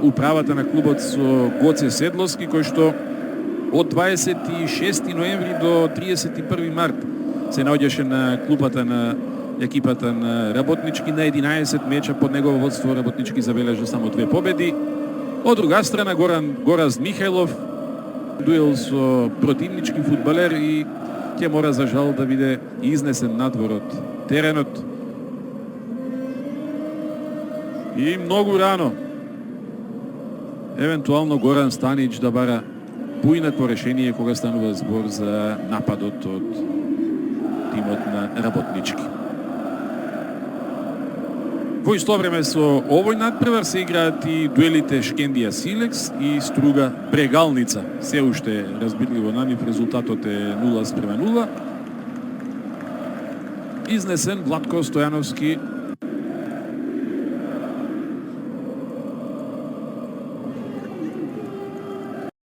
управата на клубот со Гоце Седловски, кој што од 26 ноември до 31 март се наоѓаше на клупата на екипата на Работнички. На 11 меча под негово водство Работнички забележа само 2 победи. Од друга страна Горазд Михајлов, дуел со противнички фудбалер и ќе мора за жал да биде изнесен надвор од теренот. И многу рано евентуално Горан Станич да бара поинакво решение кога станува збор за нападот од тимот на Работнички. Во исто време со овој надпревар се играат и дуелите Шкендија Силекс и Струга Брегалница. Се уште разбирливо на нив резултатот е 0:0. Изнесен Владко Стојановски